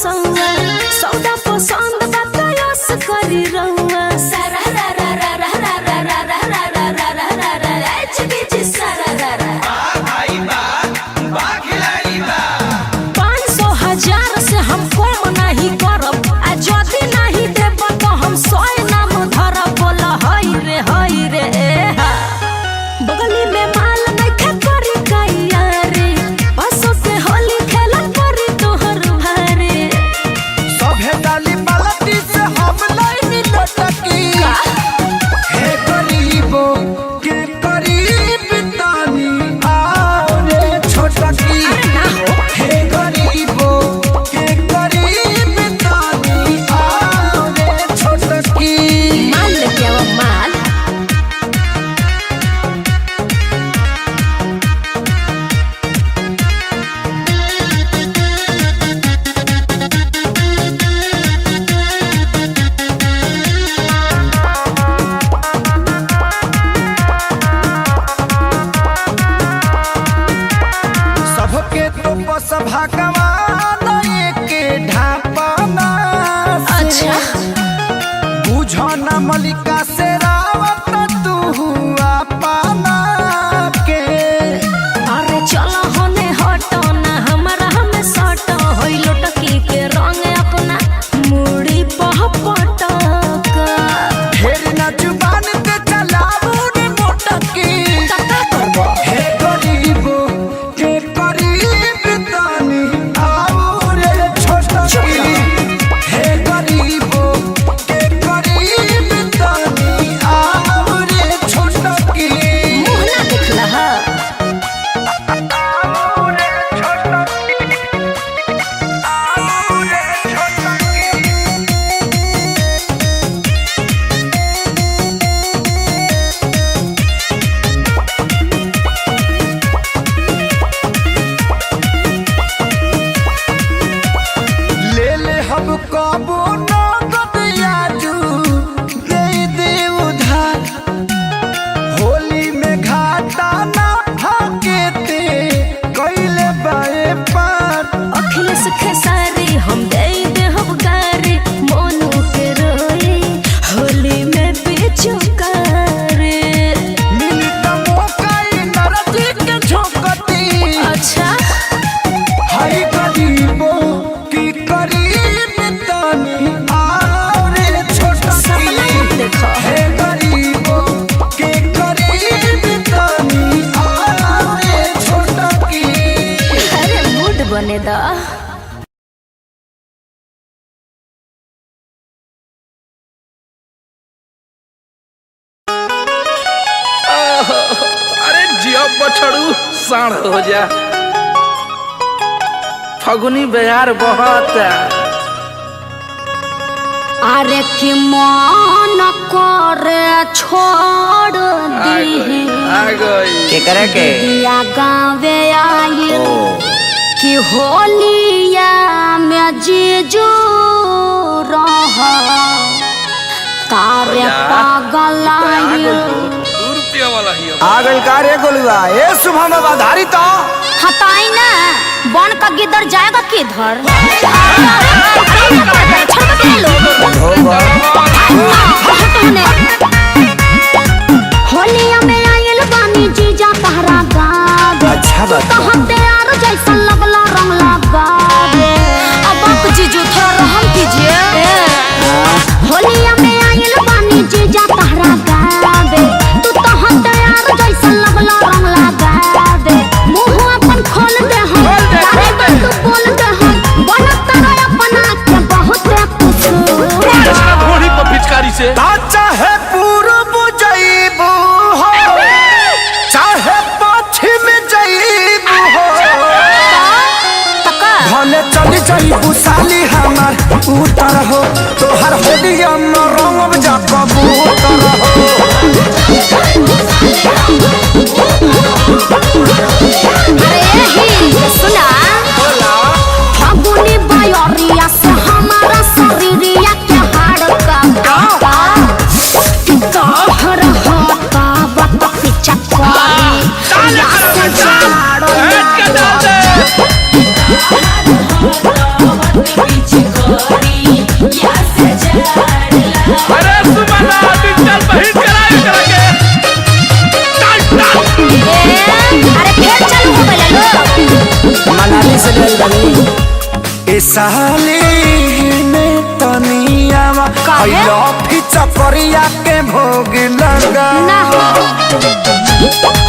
सौआ सौदा पसंद बतायस करी रहुआ सारा रा रा रा रा रा रा रा रा रा रा रा रा रा रा रा जी सारा रा रा भाई बा खिलाड़ी बा 500 1000 से हम कम नहीं करब आ जदी नहीं देब तो हम 100 नाम धरब बोला हई रे बगली में माल नहीं खे करी कैया रे बसों से होली खेला करी तोहर भारे सभे डाली बाल्टी से हम नहीं लटकी हे गरीबो के करीब तानी आओ रे छोटकी हे गरीबो के करीब तानी आओ रे छोटकी माल लेके आओ माल सबके तो बस भगवान के ढापना अच्छा बुझो न मलिका से रावत तू अपना के अरे चलो होने हटो ना हमारा हमें सटो होई लोटकी के रंग अपना मुड़ी पह पटक ढेर न जुबान पे चलाबू रे मोटकी तका करबो हे गरीबो के करीब तानी आओ रे छोटकी हे गरीबो के करीब तानी आओ रे छोटकी मुंह ना दिखला हा आओ रे छोटकी आओ रे छोटकी ले ले हम कबो नगद याजू दे दे उधार होली में घाटा ना भागेते कैले बाए पार अखिलेश खेसारी हम दे हम गारी मोनू के रोई होली में पिचुकारी मिली त मोकाई नरजी के झोंकती अच्छा हई गरीबो की करीब तानी आओ रे सपना छोटकी मत देखो हे गरीबो के करीब तानी आओ रे छोटकी अरे मूड बने दा अरे जियो बछड़ू साढ़ हो जा फगुनी बयार बहुत अरे कि मन करे छोड़ दी आ गई के करे के दिया गावे आई कि होलिया में जीजू रह तारे पागल आई 2 रुपया वाला ही आगल का रे गोलुआ ए शुभम आधारी तो हटाई ना बन का गिदर जाएगा किधर होलिया में आयल बानी जीजा तहरा गावे अच्छा बात तो हम तैयार जैसा लगला रंग लगावे अब आप जीजू थोड़ा रहम कीजिए होलिया में आयल बानी जीजा तहरा गावे तू तो हम तैयार जैसा लगला रंग लगावे मुंह अपन खोल दे हम तारे पर तू बोल दे हम बनत रहे अपना के बहुत कुछ घोड़ी पर पिचकारी से चाहे पूरब जईबू हो चाहे पश्चिम जईबू हो ए साली ने तनियावा काहे? आइलो फिचकरिया के भोग लगा ना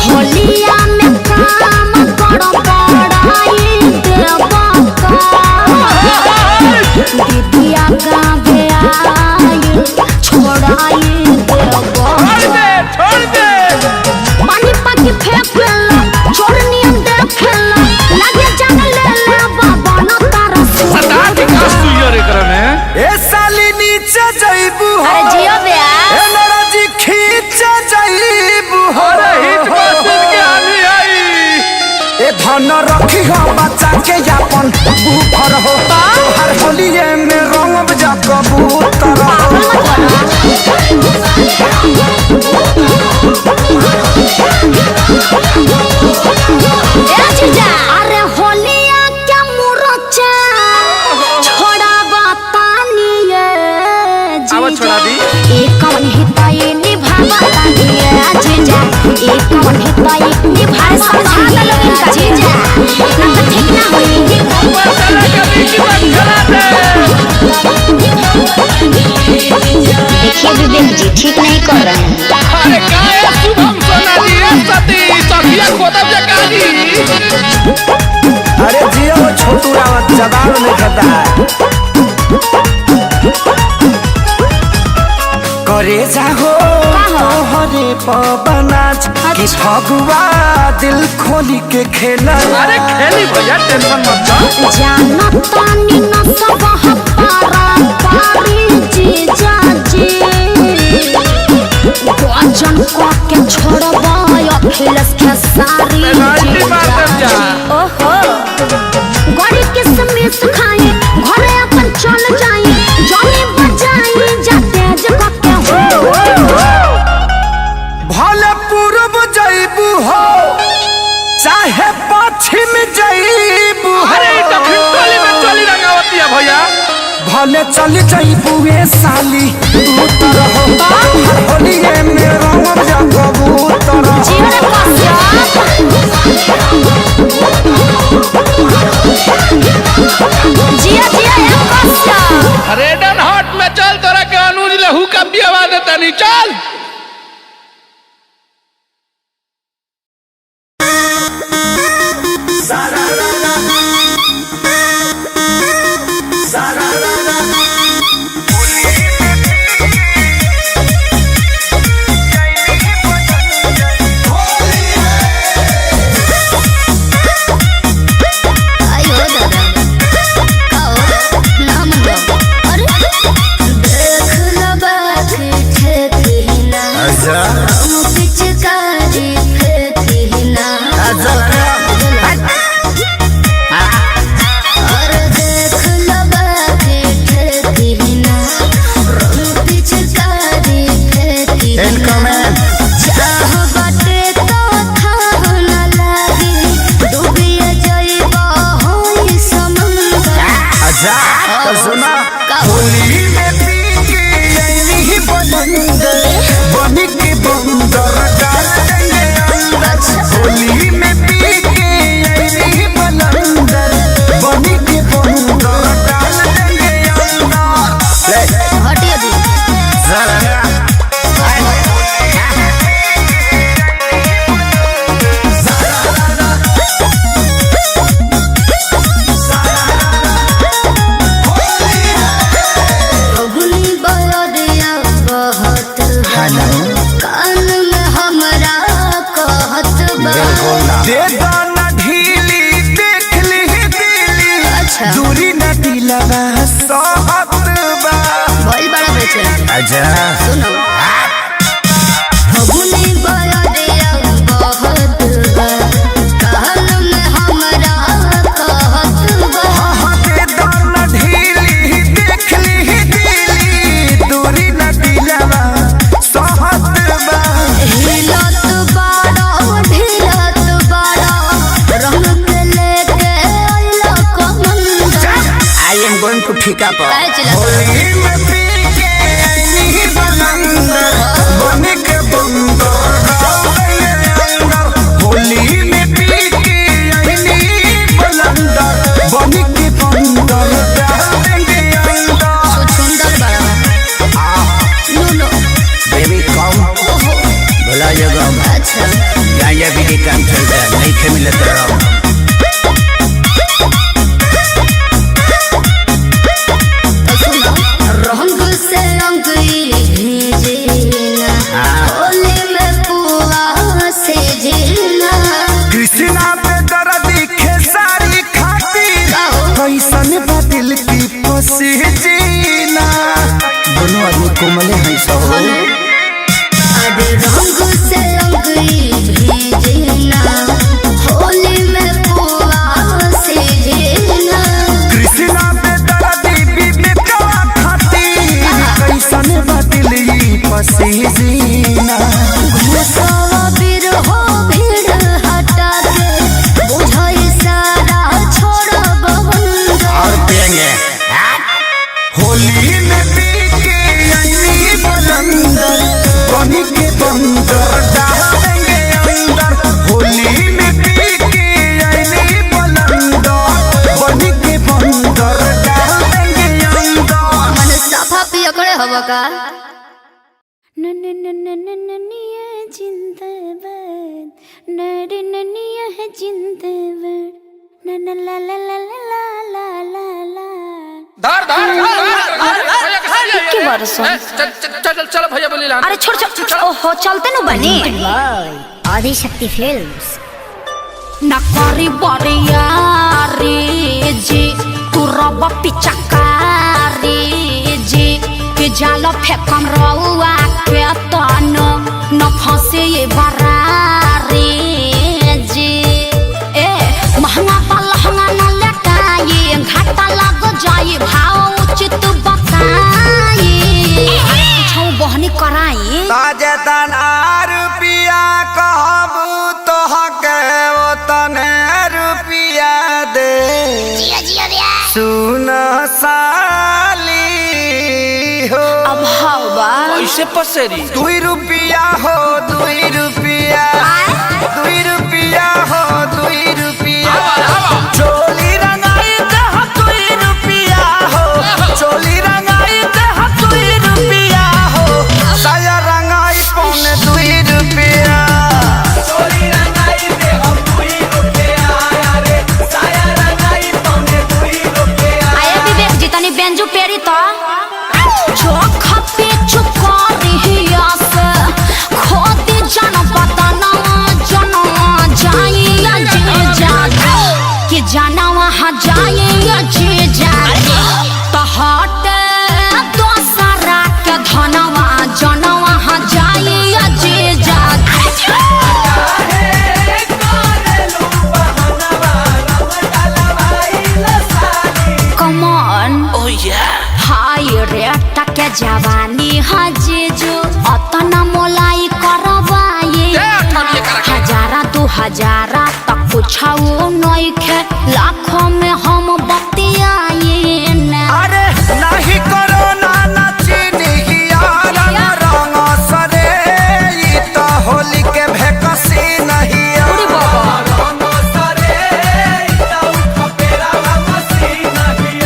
होलिया में काम करो बड़ाई देवा का दीदिया गावे आई छोड़ाई देवा छोड़ दे पानी पाकी फेंकला छोड़नी हम देखला लगे जान ले ले बाबा न तारा बता के कास तू यार एकरा में ए साली नीचे जाइबू हो अरे जियो बे ए नराजी खींच जाइबू हो अरे हिट बसिस के आनी आई ए धन रखी हो बच्चा के यापन बूफर हो तोहर होलिये में रंग जा कबूतर अरे होलिया क्या मुरचा छोड़ा बतानी आवा छोड़ा दी एक कौन हिताई निभावा तानी जीजा एक कौन हिताई निभाए समझा द लोगन का जीजा इतना तो ठीक ना होई मसाला के बीच में खड़ा देखिए विवेक जी ठीक नहीं कर रहे हैं अरे काय शुभम सोना जी सती सखिया खोदब जकाजी अरे जियो छोटू रावत जवाब नहीं खाता है करे जाहो हरे पवनाच कि फगुआ दिल खोली के खेला अरे खेली भैया टेंशन मत लो जाना तानी न सब हपारा पारी जीजा जी वजन को के छोड़बा अखिलेश के सारी पेनाल्टी मार कर जा ओहो गड़ी किसमिस खाए घरे अपन चल जाए जमी बजाई जाते जग के हो भले पूरब जाइबू हो चाहे पश्चिम जाइबू अरे ई तो खिटोली में चली रंगावती है भैया भले चल जाइबू ए साली उतर हो होलिये में रंग जा कबूतर जीवन जिया जिया एक कष्ट रेडन हॉट में चल तोरा के अनुज लहू का बियावा देता नहीं चल आयो दादा काओ नाम दो अरे देख लो बात ठेकीना हम पिचकारी फेंकीना अरे देख लो बात ठेकीना हम पिचकारी फेंकीना चाह बाटे तो थाह न लागी डूबिए जाइबा होई समुंदर अच्छा तो सुना का होली में पी के यही बंदर बनी के बंदर डाल देंगे अंदर होली में पी के यही बंदर बनी के बंदर डाल देंगे अंदर हटिए दी जरा अगुनी बरदिया कहत कान में हमरा कहत बा दे दाना ढीली देख ली दिली अच्छा दूरी न दिलवा सहत बा भइल बड़ा बेचैन अच्छा सुनो अगुनी बरदिया कहत बा कान में हमरा कहत बा दे दाना ढीली देख ली दिली दूरी न दिलवा सहत बा हिलत बाड़ा ढिलत बाड़ा रंग के लेके आइला कमंदा आई एम गोइंग टू ठिका पर काय चला होली में पी के यही बंदर बनी के बंदर डाल देंगे अंदर होली में पी के यही बंदर बनी के बंदर पसी जीना। दोनों आदमी कोमले हैं सब। अरे रंग से रंग भेजना होली में पुआ से जेना। कृष्णा पे दर्दी बीबी कवा खाती कैसन बदली पसी जीना। घुसावा बिर हो भीड़ हटा के बुझाई सारा छोड़ बंद। और पिएंगे होली में पी के आईनी बलंदर बनी के बंदर डाल देंगे अंदर। होली में पी के आईनी बलंदर बनी के बंदर डाल देंगे अंदर। मन साफा पिया करे हवा का। जिंदाबाद नरे ननिया है जिंदाबाद नन ला ला ला ला ला ला ला। धर धर भैया कहाँ गया के बारे सुन। चल चल भैया बोली लान। अरे छोड़ छोड़ ओहो चलते नु बनी। आदि शक्ति फिल्म्स न करी बरियारी जी तू रब पिचकारी जी के जाल फेकम रउआ के तन न फंसे ये बरारी जी। ए महंगा पलहंगा न लटाई घाटा लग जाई भाव उचित बताई छौ बहनी कराई। ताजे तना रुपिया कहबू तो हके वो तने रुपिया दे। सुन साली हो अब हवा कैसे पसेरी 2 रुपिया हो 2 रुपिया 2 रुपिया हो 2 रुपिया। चोली रंगाई दे 2 रुपिया हो चोली रंगाई दे 2 रुपिया हो साया रंगाई पौने 2 रुपिया। चोली रंगाई दे 2 रुपिया रे साया रंगाई पौने 2 रुपिया। आए विवेक जी तनी बेंजू पेरी तो जो खपे चुका रहिया से खोदे जन पतना जना जाइया जे जागे कि जाना वहाँ जाइया जे जागे तो हटे दोसरा के धनवा जना वहाँ जाइया जे जागे। Come on ओह या हाय रे टके जवानी हजेजो अतना मोलाई करवाए हजारा 2000 तक कुछाओ नइखे लाखों में हम बतियाए ना। अरे नहीं करो ना चीनी यार रंग सरे ई तो होली के भेकसी नहीं रंग सरे ई तो खपेरा मसी नहीं।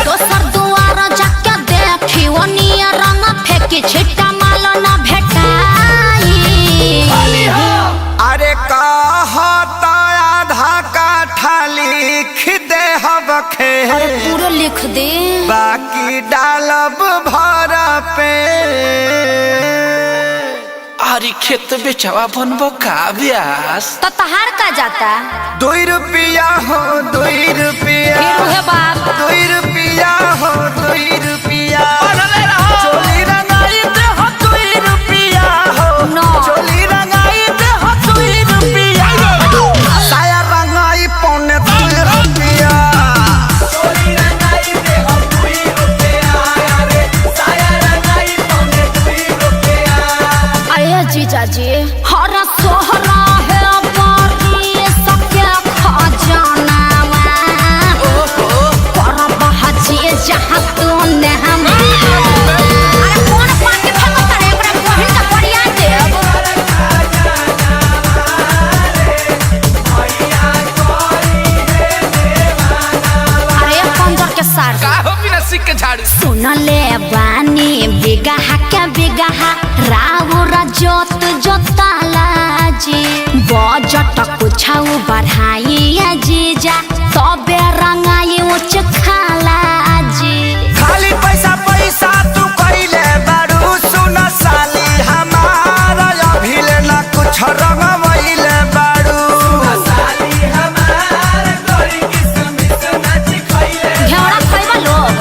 दोसर दुआर जाके देखी ओनिया रंग फेंकी छिट्टा माल ना भेटाई। अरे कहता आधा काठा लिख दे हबखे अरे पूरा लिख दे बाकी डालब भर पे। अरे खेत बेचवा बनबो का ब्यास। तो तहार का जाता 2 रुपिया हो 2 रुपिया फिर है बाप 2 रुपिया हो 2 रुपिया। चोली रंगाई दे 2 रुपिया हो No. चोली रंगाई दे 2 रुपिया साया रंगाई पौने 2 रुपिया। चोली रंगाई दे 2 रुपिया रे साया रंगाई पौने 2 रुपिया। अरे जीजा जी हर सोहरा है बारी सबके खजाना पर बहजी जहाँ तू ने हम अरे कौन पाके फेंको तारे एकरा बहिन का बढ़िया देव। अरे पंजर के सार का हो बिना सिक के झाड़ू। सुन ले बानी बिगहा के बिगहा राउर जोत जोताला जी बजट कुछाऊ बढ़ाई जीजा तबे रंगाई उच खाला जी। खाली पैसा पैसा तू कइले बारू सुन साली हमारा अभिले ना कुछ रंगवइले बारू। साली हमार तोरी किस्म से नाच खइले घेरा खइबा लोग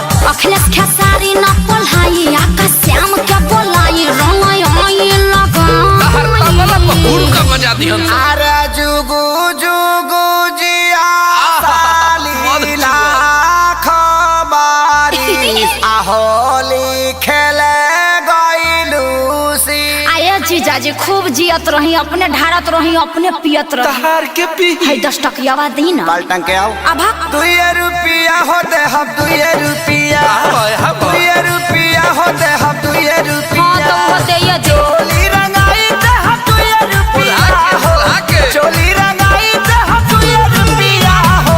जीजा जी खूब जियत रही, अपने ढारत रही, अपने पियत रही। तहार के पी है 10 टकियावा दी ना। बाल्टन के आओ। अब 2 रुपया होते हम 2 रुपया, 2 रुपया होते हम 2 रुपया। हाँ तो वो दे ये जो चोली रंगाई ते हम 2 रुपया हो, चोली रंगाई ते हम 2 रुपया हो,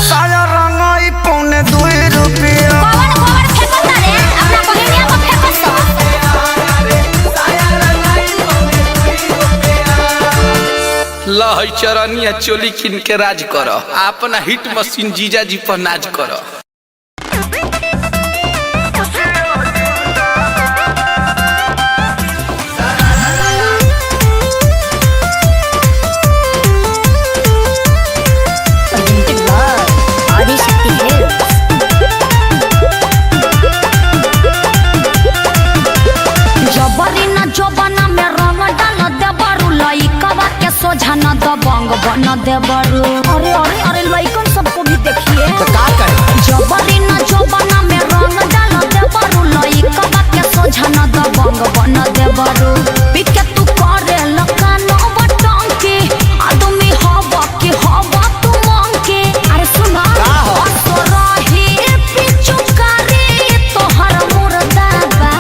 साया रंगाई पौने 2 रुपया। गोबर गोबर फेंकत रे, अपना बहिनिया को फेंकत तो। लहई चरनिया चोली किन के राज कर, अपना हिट मशीन जीजा जी पर नाज कर। जबरी न जोबना में रंग डाल दे बरू, लइकवा के सोझा न दबंग बन दे बरू। अरे अरे अरे लइकन सबको भी देखिए। तो का करे? जबरी न जोबना में रंग डाल दे बरू, लइकवा के सोझा न दबंग बन दे बरू। पिके तू करे लकानो बटन के, आदमी हवा के हवा तू मांग के। अरे सुना का हो? असरही पिचुकारी तोहर मुर्दाबा।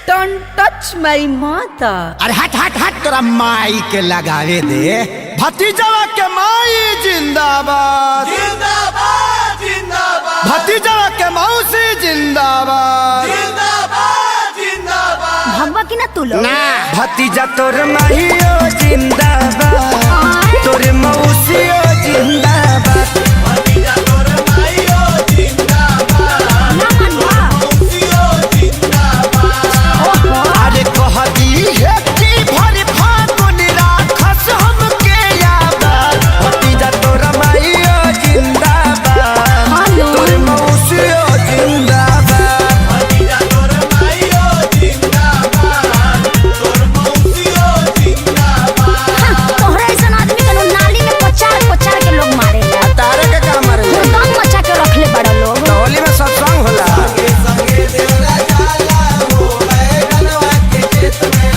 Don't touch my mother. अरे हट हट हट, तोरा माई के लगावे दे। भतीजवा के माई जिंदाबाद जिंदाबाद जिंदाबाद, भतीजवा के मौसी जिंदाबाद जिंदाबाद जिंदाबाद। भगवा की ना तू लोग। ना भतीजा तोर माहियो जिंदाबाद, तोर मौसियो जिंदाबाद। भतीजा तोर माहियो जिंदाबाद, ना मनवा। अरे कहती है कि भरी फागुन राखस हमके याद। भतीजा तोर माहियो जिंदाबाद, तोर मौसियो जिंदाबाद। भतीजा तोर माहियो जिंदाबाद, तोर मौसियो जिंदाबाद। तोहरा ऐसा आदमी के नाली में पचार पचार के लोग मारे ला। तारे के काम मारे हुड़दंग मचा के रख ले बड़ा लोग। तो होली में सत्संग होला। संगे देवरा जाला हो बैगनवा के खेत में।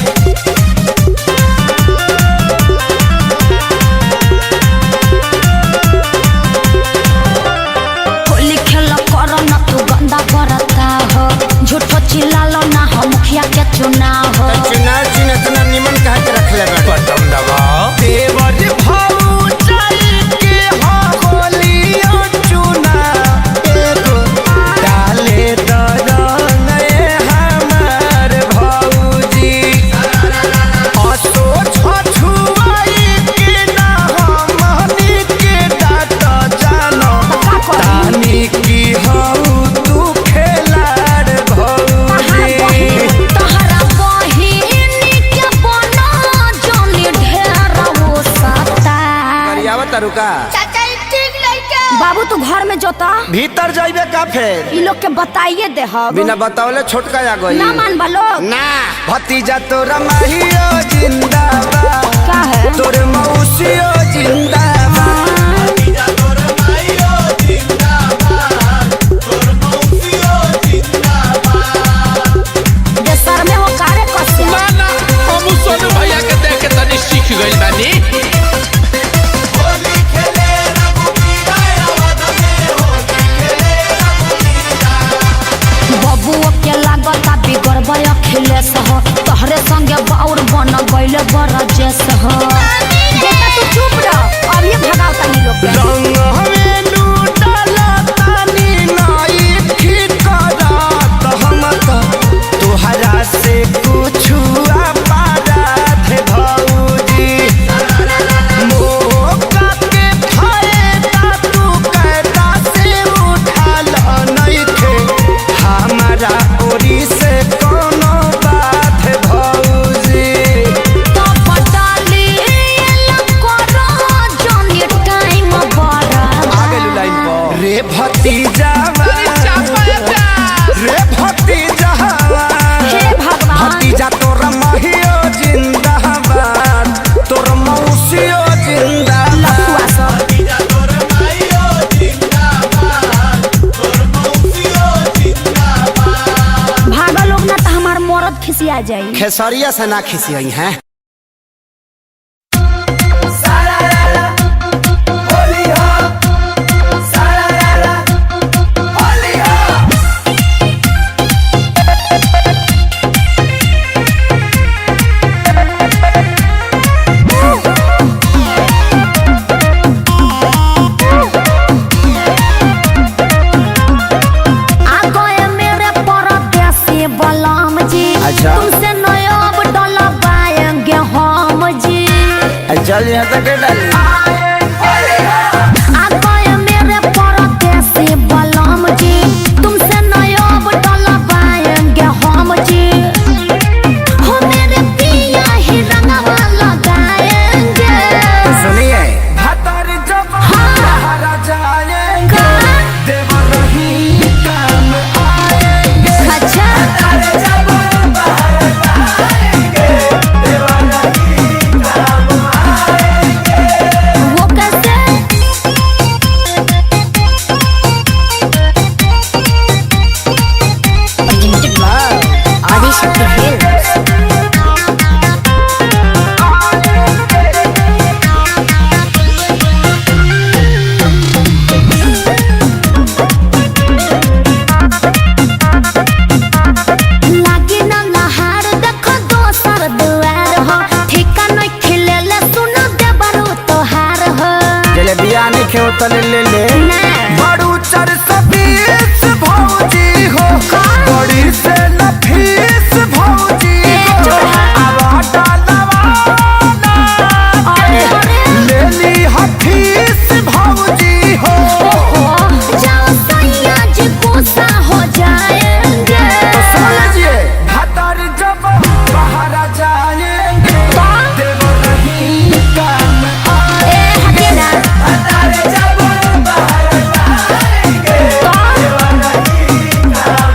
होली खेल कर न तू गंदा करता हो, झूठो चिल्लालो ना हो मुखिया के चुनाव हो। चुनाव चिन्ह इतना निमन कहा के रख ले बा। बटन दबाओ। देवर भाऊ चल के हो होलियो चुना, एगो डाले दरंग हमार भौजी। असो छछुआई के ना हमनी के डाट जानो, तानी की हऊ तू खेलाड़ भौजी। तोहरा बहिनी के बना जोली ढेर हो सकता। करियावा तरुका बाबू तू घर में जोता, भीतर जाइबे का फेर? ई लोग के बताइए दे हम। बिना बतावले छोटका आ गई। ना मान बा लोग। ना भतीजा तोरा माहियो जिंदाबाद, का है? तोर मौसियो जिंदाबाद। भतीजा तोरा माहियो जिंदाबाद, तोर मौसियो जिंदाबाद। देशर में हो कारे कसे। ना ना, हम सोनू भैया के देख के तनी सीख गइल बानी। होली खेले रघुबीरा अवध में, होली खेले रघुबीरा। बबुओ के लागता बिगड़बय अखिलेश हो, तोहरे संगे बाउर बन गइले बरजेश हो। बेटा तू चुप रह, अब ये भगाओ तनी लोग के। रंग हमें लूटला तानी नाई ठीक करत हम तो, तोहरा से कुछु पारत भौजी। मौका के फायदा तू कैदा से उठाल नइखे, हमारा ओरी से कोनो बात भौजी। तो बटाली लकोरा जोनी टाइम बड़ा। आगे लू लाइन पर। रे भतीजा रे भतीजा, हे भगवान। भतीजा तोरा माहियो जिंदाबाद, तोर मौसियो जिंदाबाद। लफुआ सब। भतीजा तोरा माहियो जिंदाबाद, तोर मौसियो जिंदाबाद। भागा लोग ना तो हमार मरद खिसिया खिसिया जाई। खेसरिया से ना खिसियई हैं। तुमसे नया डोला पाएंगे हम जी। चल यहाँ तक डाली मेरे परदेसी बलम जी, तुमसे नया डोला पाएंगे हम जी। हो मेरे पिया ही रंगवा लगाएंगे। सुनिए अच्छा वो कैसे? आदिशक्ति फिल्म्स। लागी ना नहार देखो दोसर दुआर हो, ठिका नहीं खिलेले सुनो देबरू तोहार हो। जलेबिया नहीं खेओ तले ले ना बड़ू 420 भौजी हो, बड़ी से नफीस भौजी हो। अब डालवाना अरे अरे ले ली हफीस भौजी हो। जाओ सैया जी गुस्सा हो जाएंगे। सुन लीजिए भतर जब बाहर जाएंगे देव नहीं काम ए हटेना भतर जब बाहर जाएंगे देव नहीं काम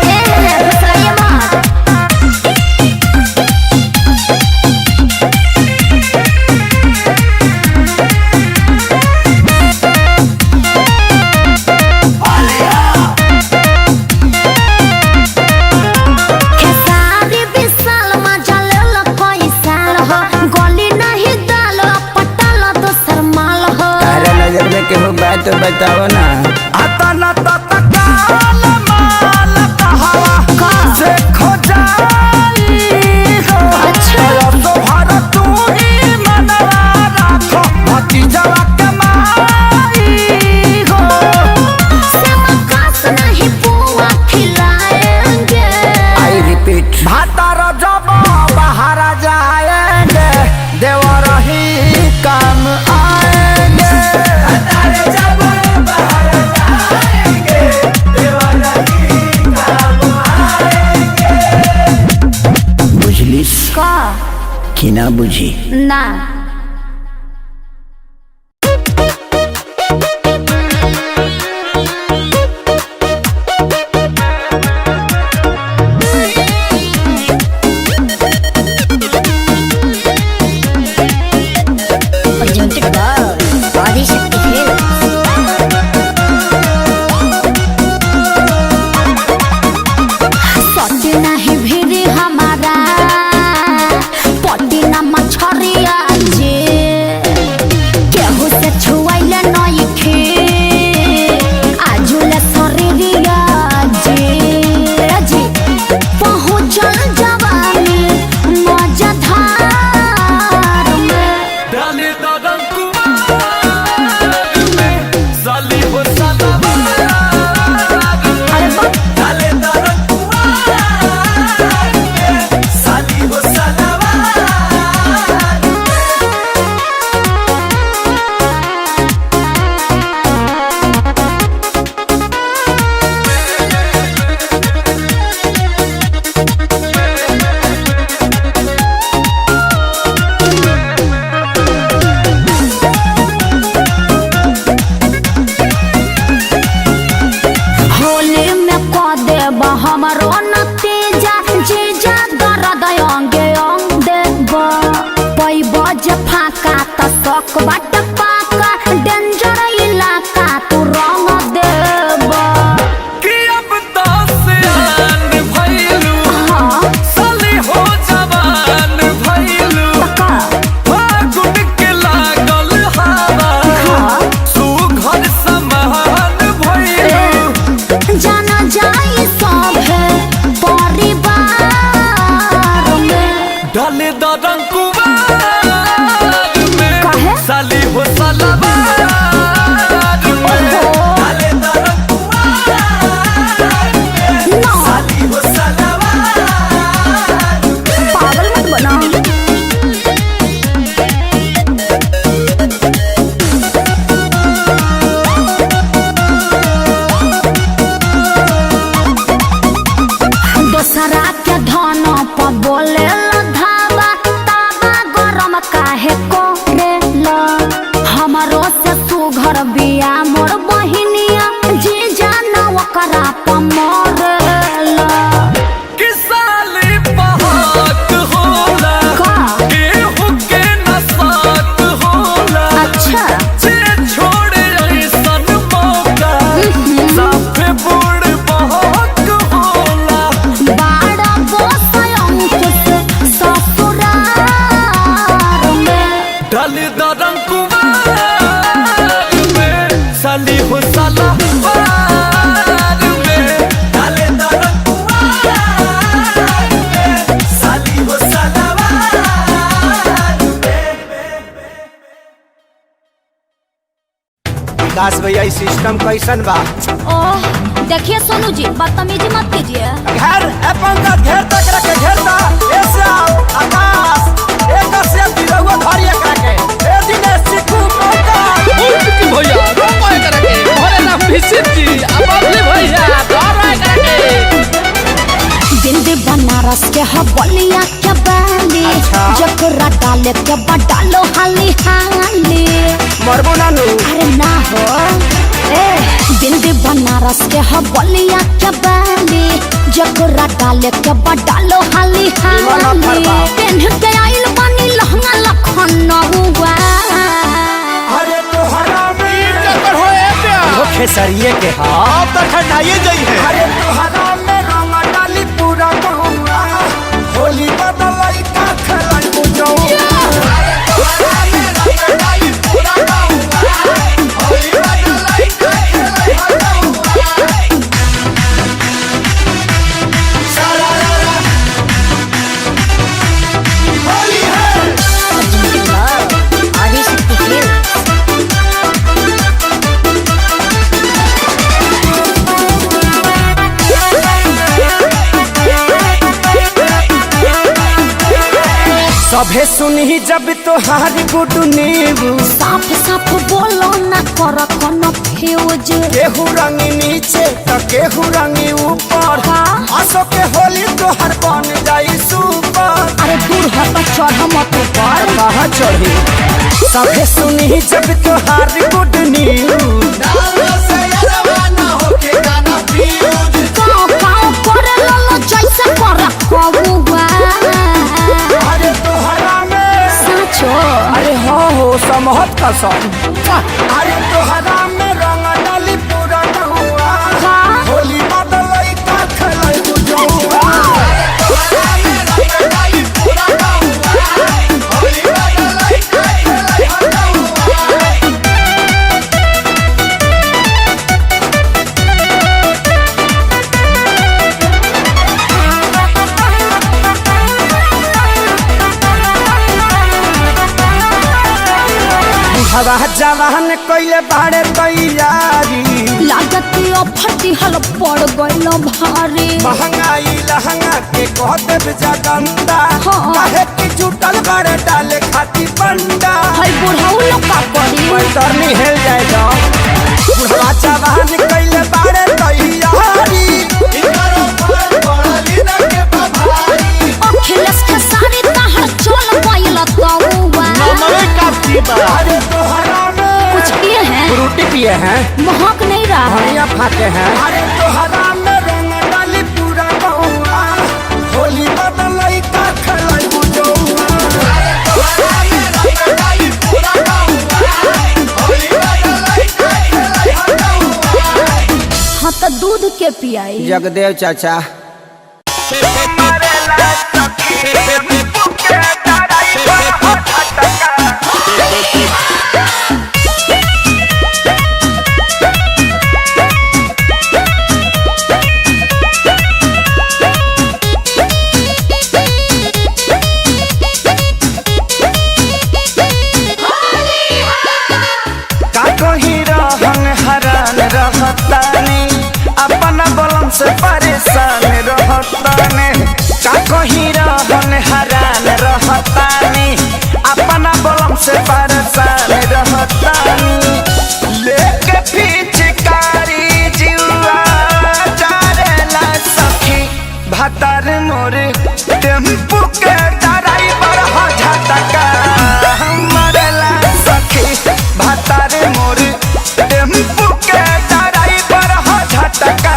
ए बताइए मत। खेसारी विशाल मजा लेल कोई साल हो, गोली नहीं दाल पटाल दोसर माल हो। तारा नजर में केहू बात तो बताओ ना। आता न तत्काल माल कहावा से खो जाई हो। अच्छा। तो भारत तू ही मनवा राखो भतीजवा के माई हो। समकास नहीं पुआ खिलाएंगे। आई रिपीट भातर जब बाहर जाएंगे देवर ही काम आएंगे। जब बाहर जाएंगे देवर ही काम आएंगे। बुझलिस का कि ना बुझी? ना आदिशक्ति फिल्म्स। सत्य नहीं भिड़ी हमारा पटी ना मछरिया करा पमरेला किसाली पहाक होला का गेहूं के नसाक होला अच्छा जे छोड़े ऐसन मौका साफे बूढ़ बहक होला बाड़ा बोसय अंकुश ससुरार में डल दरंग कुमार में साली हो साला वार में डल दरंग कुमार में साली हो साला वार दास भैया इस सिस्टम कैसन बा? ओह देखिए सोनू जी बदतमीजी मत कीजिए घर अपन का घेर तक रखे घेरता ऐसे आकाश एक से दिलवा धरी एकरा के ए दिनेश सिखू मौका भैया रोको करके भरे ना फिसित जी अबले भैया डरा करके बिंदी बनारस के हवलिया के बाली अच्छा। जकरा डाले के बडालो हाली हाली मरबो नानू अरे ना हो ए बिंदी बनारस के हवलिया के बाली जकरा डाले के बडालो हाली दीवाना हाली फरबा। पेन्ह के आइल बानी लहंगा लखनऊआ अरे तोहरा में कर होए प्यार वो खेसरिए के हां तो खटाइए जई है अरे तोहरा में रंग डाली पूरा कहूंगा होली बदलाई का खलाई बुझाऊं सभे सुनी जब तोहार गुड न्यूज साफ साफ बोलो ना कर कोनो फ्यूज केहू रंगी नीचे तो केहू रंगी ऊपर का? आसो के होली तोहर बन जाई सुपर अरे दूर हट चढ़ मत ऊपर कहाँ चढ़ी सभे सुनी जब तोहार गुड न्यूज काओ काओ करे ललो जैसे कर कौवा अरे तोहरा में साचो अरे हो समहत कसम अरे तोहरा में रंग डाली पूरा हुआ का? होली बदलाई का खलाई बुझौआ हवा जवान कइले बाड़े तैयारी लागत फटी हल पड़ गइल भारी महंगाई लहंगा के कहते जगंदा हाँ। काहे की जुटल बाड़े डाले खाती बंडा हई बुढ़ऊ लोग का करी पैतरनी हेल जाएगा बुढ़वा जवान कइले बाड़े तैयारी अखिलेश के सारी तहर चल गइल तौवा अरे तोहरा में कुछ किए हैं फ्रूटी पिए हैं महक नहीं रहा है धनिया फाके हैं अरे तोहरा में रंग डाली पूरा बहुआ होली बदलाई का खलाई बुझौआ हाँ तो दूध के पियाई जगदेव चाचा का कहीं रहन हरान रहतानी अपना बलम से परेशान रहतानी का कहीं रहन हरान रहतानी अपना बलम से परेशान रहतानी लेके पिचकारी जीवा जारेला सखी भातार मोरे टेम्पू के ड्राइवर हो झटका मरेला सखी भातार मोरे टेम्पू के ड्राइवर हो झटका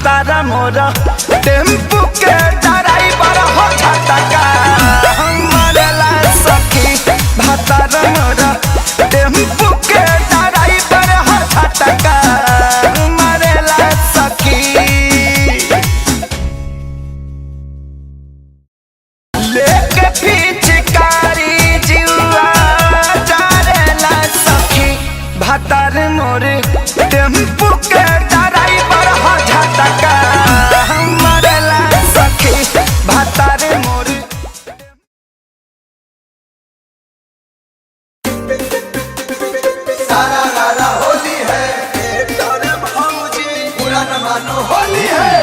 भातारा मोरा टेम्पू के ड्राइवर हो झटका मरेला सखी भातारा मोरा टेम्पू के ड्राइवर हो झटका मरेला सखी लेके पिचकारी जीवा जारेला सखी भातार मोरे टेम्पू के ड्राइवर हो झटका मरेला सखी भातार मोरे सारा रारा होली है तोरे भौजी पूरा न मानो होली है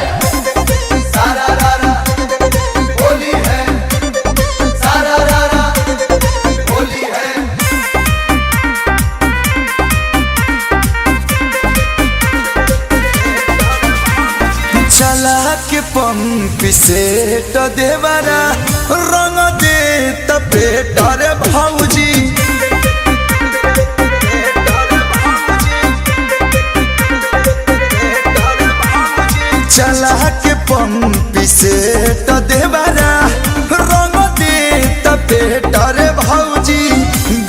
सारा रारा होली है सारा रारा होली है चला के पंप से तो देवरा रंग दे तपेटर भौजी चला के पंप से तो देवरा रंग दे तपेटर भौजी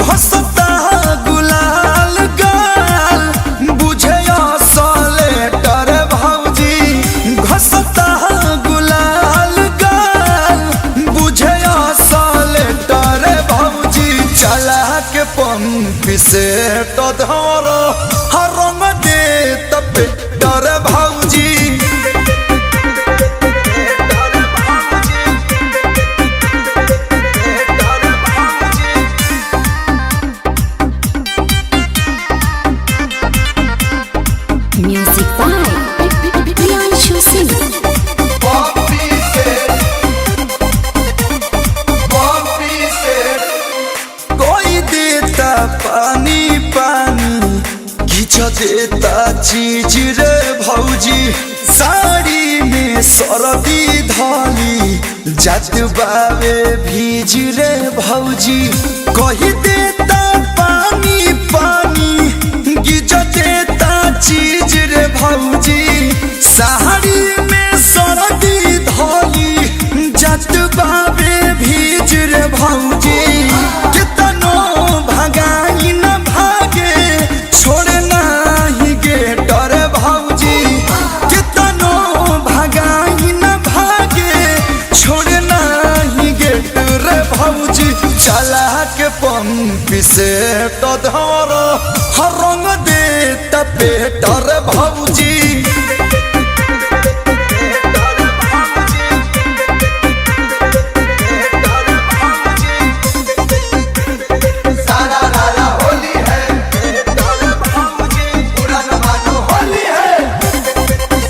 घसता गुलाल गाल बुझे सलेटर भौजी घसता गुलाल गाल बुझे सलेटर भौजी चला के पंप से तो धरो रंग दे तपेटर भौजी Music by Priyanshu Singh. कोई देता पानी पानी खींच देता चीज रे भौजी साड़ी में सरदी धाली जात बावे भीज रे भौजी कोई देता पानी पानी गिज देता चीज रे भौजी साड़ी में सरदी धाली जात बावे भीज रे भौजी कितनो भगाई न भागे छोड़ना ही गेटर भौजी कितनो भगाई न भागे छोड़ना ही गेटर भौजी चला के पंप से तो धरो रंग दे तपेटर भौजी सारा रारा होली है तोरे भौजी पूरा न मानो होली है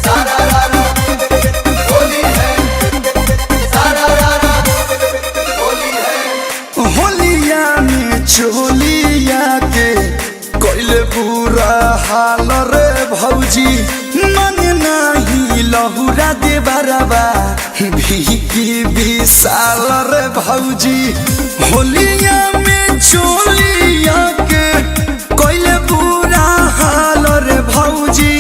सारा रारा होली है सारा रारा होली है होलिया में चोलिया के कोइले पूरा हाल रे भौजी मन नहीं लहुरा दे बरबा भीगी विशाल रे भौजी होलिया में चोलिया के कोइले पूरा हाल रे भौजी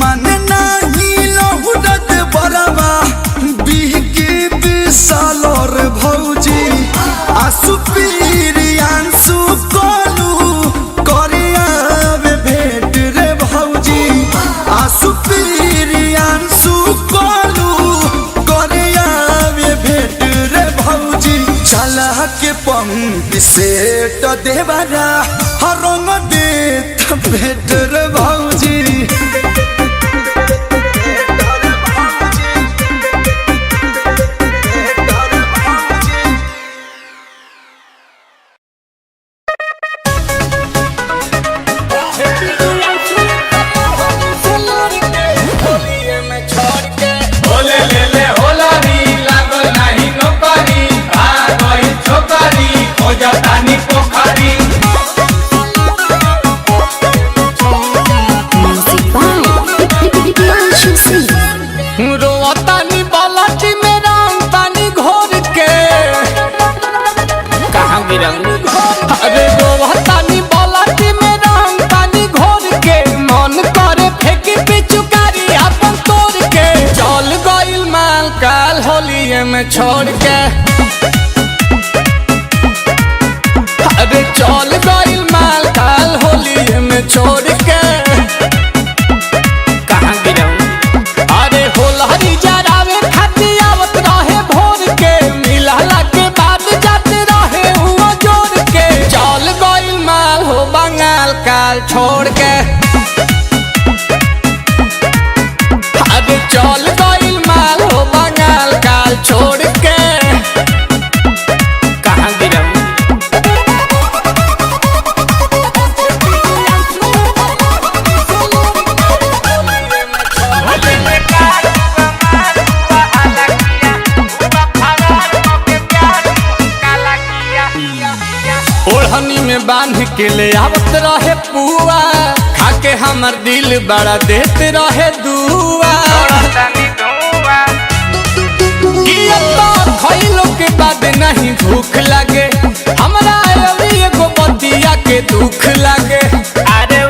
मन नहीं लहुरा दे बरबा भीगी विशाल रे भौजी आसु पीरियांसु कोलू करियावे भेट रे भौजी आसु पीरियांसु कोलू करियावे भेट रे भौजी चला के पंप से तो देवरा रंग दे भेट रे भौजी जातानी पोखरी में छोड़ के। अरे चल गइल माल काल होली में छोड़ के। कहाँ गिरऊ अरे होलहरी जरावे खातिर आवत रहे भोर के, मिलला के बाद जाते रहे हुआ जोड़ के। चल गइल माल हो बंगाल काल छोड़ के। अरे चल गइल माल हो बंगाल काल छोड़ के। कहाँ गिरऊ ओढ़नी में बांध के ले आवत रहे पुआ, खाके हमर दिल बड़ा देते रहे दुआ। खइलो के बाद नहीं भूख लगे, हमरा अभी एगो बतिया के दुख लगे। अरे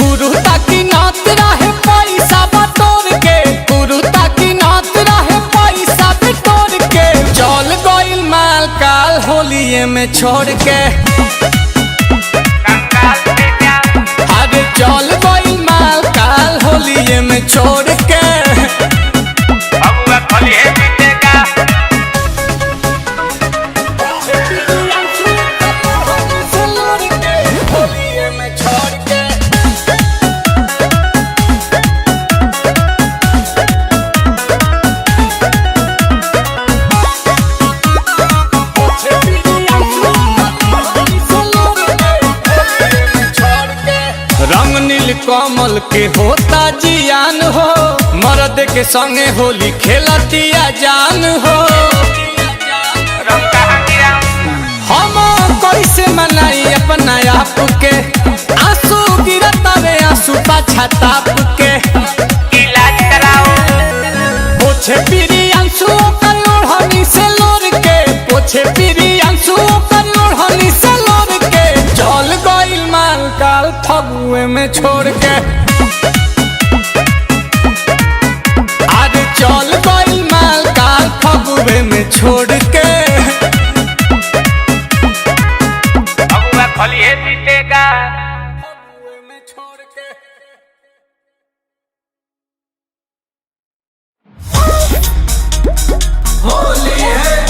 गुरु ताकि नात रहे पैसा बटोर के, गुरु ताकि नात रहे पैसा बटोर के। चल गइल माल काल होलिये में छोड़ के। अरे चल गइल माल काल होलिये में छोड़ के। होलिये में छोड़ के। रंग नील कमल के होता जियान हो, मर्द के संगे होली खेलतिया जान हो। हम कैसे मनाई अपना आप के, आंसू गिरता वे आंसू पाछा ताप के। इलाज कराओ पोछे पीरी आंसू कर ओढ़नी से लोर के, पोछे पीरी आंसू कर ओढ़नी से लोर के। चल गइल माल काल फगुए में छोड़ के। अरे चल गइल माल काल फगुए में छोड़ के। फगुआ जीतेगा फगुए में छोड़ के। होली है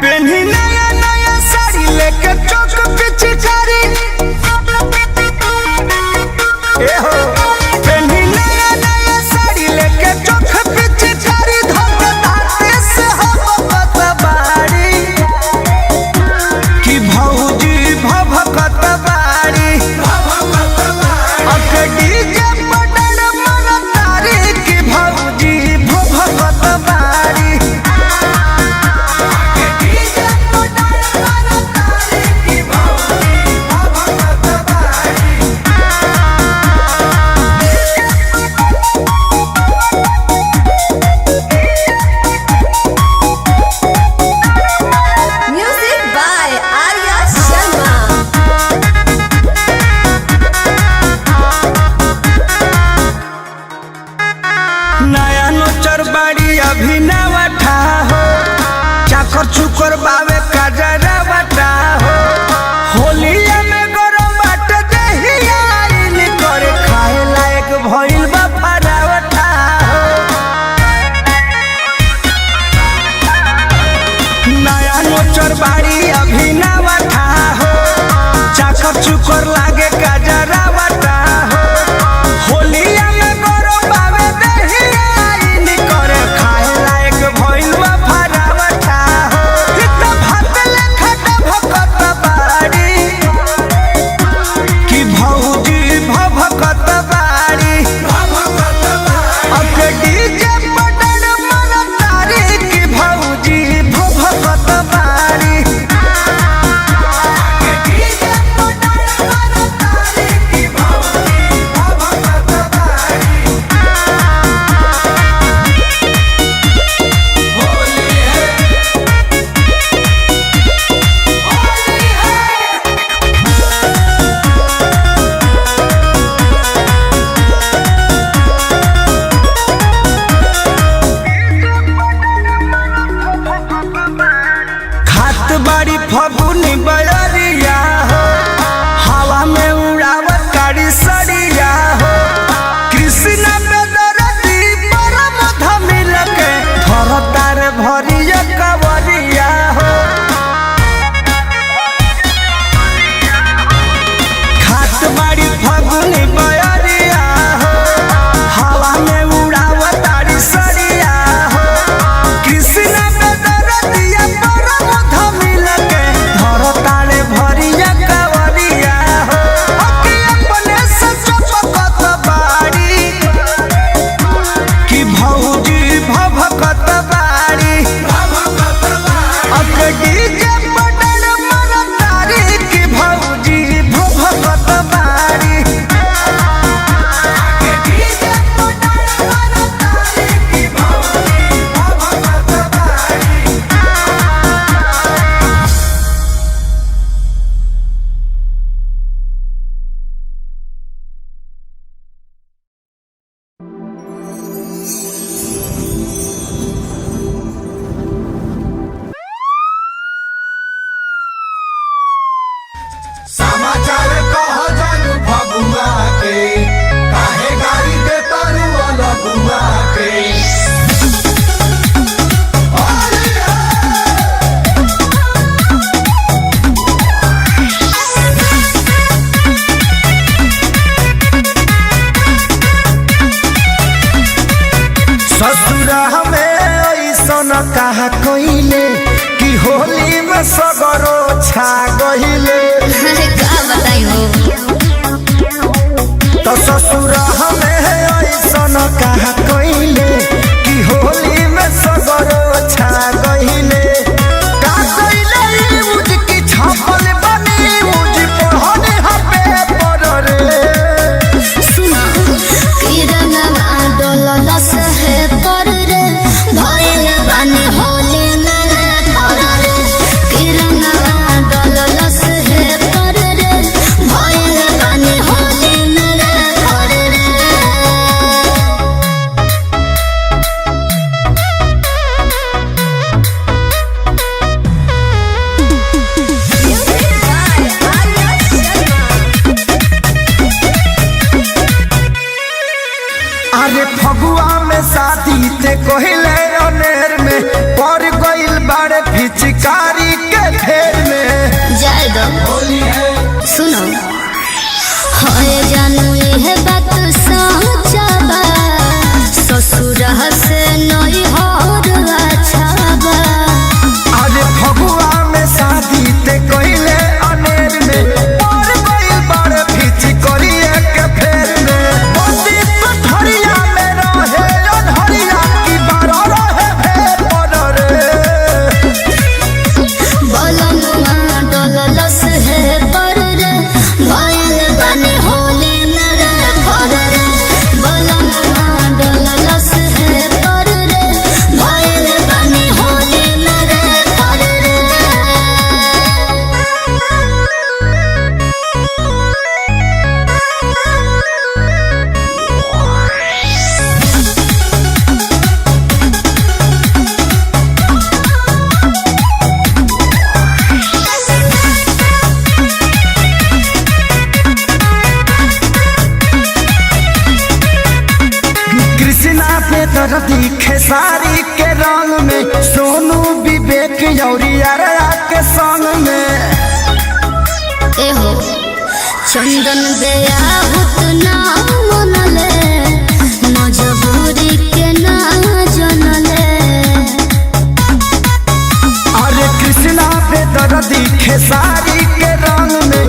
पेन्ही नया नया साड़ी लेके चौक पे चिकारी। ए हो पेन्ही नया नया साड़ी लेके चौक पे चिकारी। धोखे से हम बतबारी कि भौजी भभकत बारी। अकड़ी जे पडल मन तारी कि भौजी भभकत बारी। Music by Arya Sharma. नया नोचर बाड़ी अभिनव ठा हो, चाकर चुकर बावे काजरा बटा हो। होलिया में गरम बाट दहिया इन करे खाए लायक भइल बा फरावटा हो। नया नोचर बाड़ी अभिनव ठा हो, चाकर चुकर लागे काजरा बटा हो। होलिया में गरम बावे दहिया इन करे खाए लायक भइल बा फरावटा हो। इत भात लेखा भकत बाड़ी कि भौजी भभकत बाड़ी। अकड़ी जे पडल मन तारी कि भौजी भभकत बाड़ी। खात बाड़ी फगुनी बयरिया हो हवा में उड़ावत कारी सड़िया हो कृष्ण पे दरदी परम धमिल के धर तार भरिया कवरिया हो खात बाड़ी फगुनी बयरिया हो हवा में उड़ावत कारी सड़िया हो कृष्ण पे दरदिया परम धमिल के धर तार भरिया कवरिया हो अके अपने सचपकत बाड़ी कि भौजी भभकत बाड़ी अके डीजे पटल मन तारी कि भौजी भभकत बाड़ी अके डीजे पटल मन तारी कि भौजी भभकत बाड़ी समाचार कह जानू भगुआ के काहे गाड़ी दे तारू अलगुआ के ससुरा में ऐसन कहा कइले कि होली में सगरो छा गइले का बताई हो तो ससुरा में ऐसन कहा कइले कि होली में सगरो छा गइले का कइले यूज की छापल बनी यूज पढ़ने हपे पर रे सुना किरणवा डोलस है कर रे भइल बानी होली में रे कर रे किरणवा डोलस है कर रे भइल बानी होली में रे कर रे अरे फगुआ में शादी ते कोहिले अनेर में पर गइल बाड़े फिचकारी के फेर में जाए दो होली है सुनो होए जानू ये बात सच्चा बा ससुर से नई होर अच्छा बा अरे फगुआ में शादी ते कोहिले अनेर में पर गइल बाड़े फिचकारी के फेर में बंदी पठरिया में रहे अनहरिया की बारो रहे फेर पर रे बलनुआ डोलस है कर रे भइल बानी होली में रे कर रे बलनुआ डोलस है कर रे भइल बानी होली में रे कर रे कृष्णा पे दर्दी खेसारी के रंग में सोनू विवेक यौरिया के संग में एहो चंदन बेयाहुत ना मनले मजबूरी के ना जनले अरे कृष्णा पे दर्दी खेसारी के रंग में